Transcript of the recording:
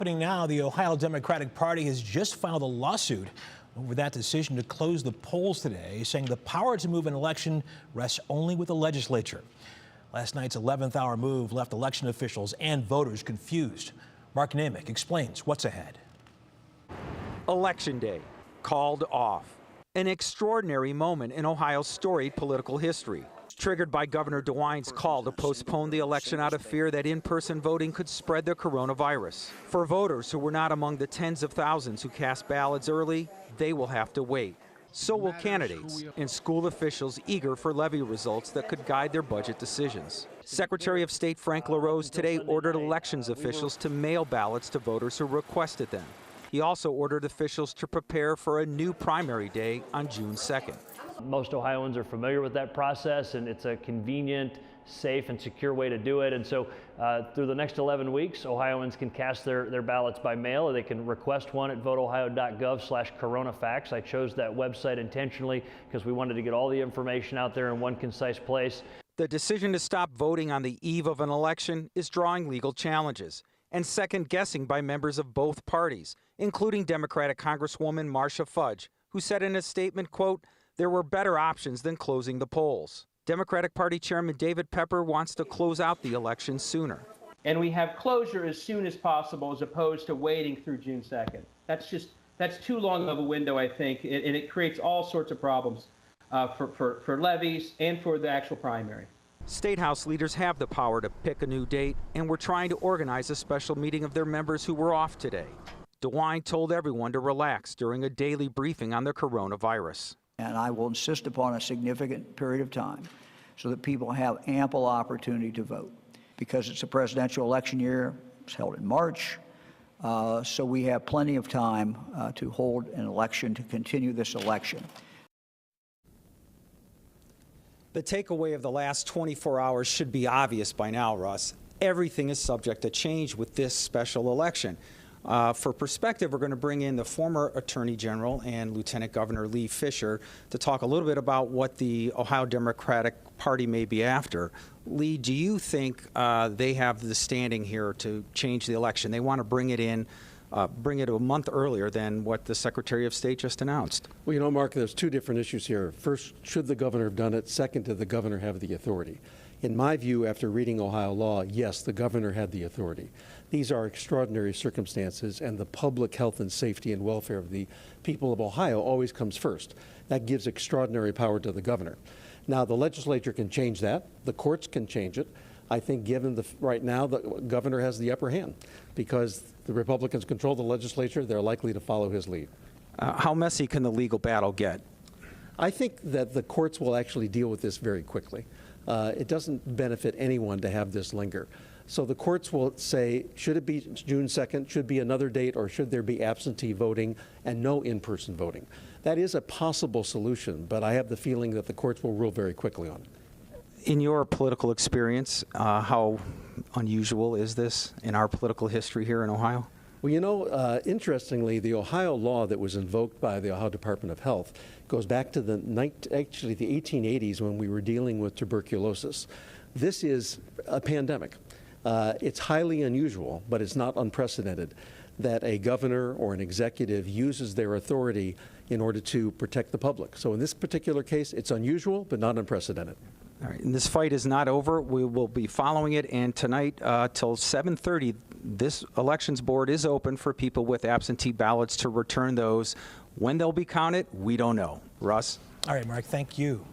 Happening now, the Ohio Democratic Party has just filed a lawsuit over that decision to close the polls today, saying the power to move an election rests only with the legislature. Last night's 11th hour move left election officials and voters confused. Mark Naymik explains what's ahead. Election Day called off. An extraordinary moment in Ohio's storied political history, triggered by Governor DeWine's call to postpone the election out of fear that in-person voting could spread the coronavirus. For voters who were not among the tens of thousands who cast ballots early, they will have to wait. So will candidates and school officials eager for levy results that could guide their budget decisions. Secretary of State Frank LaRose today ordered elections officials to mail ballots to voters who requested them. He also ordered officials to prepare for a new primary day on June 2nd. Most Ohioans are familiar with that process, and it's a convenient, safe, and secure way to do it. And so through the next 11 weeks, Ohioans can cast their ballots by mail, or they can request one at voteohio.gov/coronafax. I chose that website intentionally because we wanted to get all the information out there in one concise place. The decision to stop voting on the eve of an election is drawing legal challenges and second-guessing by members of both parties, including Democratic Congresswoman Marcia Fudge, who said in a statement, quote, "There were better options than closing the polls." Democratic Party Chairman David Pepper wants to close out the election sooner. And we have closure as soon as possible as opposed to waiting through June 2nd. That's too long of a window, I think, and it creates all sorts of problems for levies and for the actual primary. State House leaders have the power to pick a new date, and we're trying to organize a special meeting of their members who were off today. DeWine told everyone to relax during a daily briefing on the coronavirus. And I will insist upon a significant period of time so that people have ample opportunity to vote. Because it's a presidential election year, it's held in March, so we have plenty of time to hold an election, to continue this election. The takeaway of the last 24 hours should be obvious by now, Russ. Everything is subject to change with this special election. For perspective, we're going to bring in the former Attorney General and Lieutenant Governor Lee Fisher to talk a little bit about what the Ohio Democratic Party may be after. Lee, do you think they have the standing here to change the election? They want to bring it in, bring it a month earlier than what the Secretary of State just announced. Well, you know, Mark, there's two different issues here. First, should the governor have done it? Second, did the governor have the authority? In my view, after reading Ohio law, yes, the governor had the authority. These are extraordinary circumstances, and the public health and safety and welfare of the people of Ohio always comes first. That gives extraordinary power to the governor. Now, the legislature can change that. The courts can change it. I think given right now, the governor has the upper hand because the Republicans control the legislature. They're likely to follow his lead. How messy can the legal battle get? I think that the courts will actually deal with this very quickly. It doesn't benefit anyone to have this linger. So the courts will say, should it be June 2nd, should be another date, or should there be absentee voting and no in-person voting? That is a possible solution, but I have the feeling that the courts will rule very quickly on it. In your political experience, how unusual is this in our political history here in Ohio? Well, you know, interestingly, the Ohio law that was invoked by the Ohio Department of Health goes back to the 1880s when we were dealing with tuberculosis. This is a pandemic. It's highly unusual, but it's not unprecedented that a governor or an executive uses their authority in order to protect the public. So in this particular case, it's unusual, but not unprecedented. All right, and this fight is not over. We will be following it, and tonight till 7:30, this elections board is open for people with absentee ballots to return those. When they'll be counted, we don't know. Russ? All right, Mark, thank you.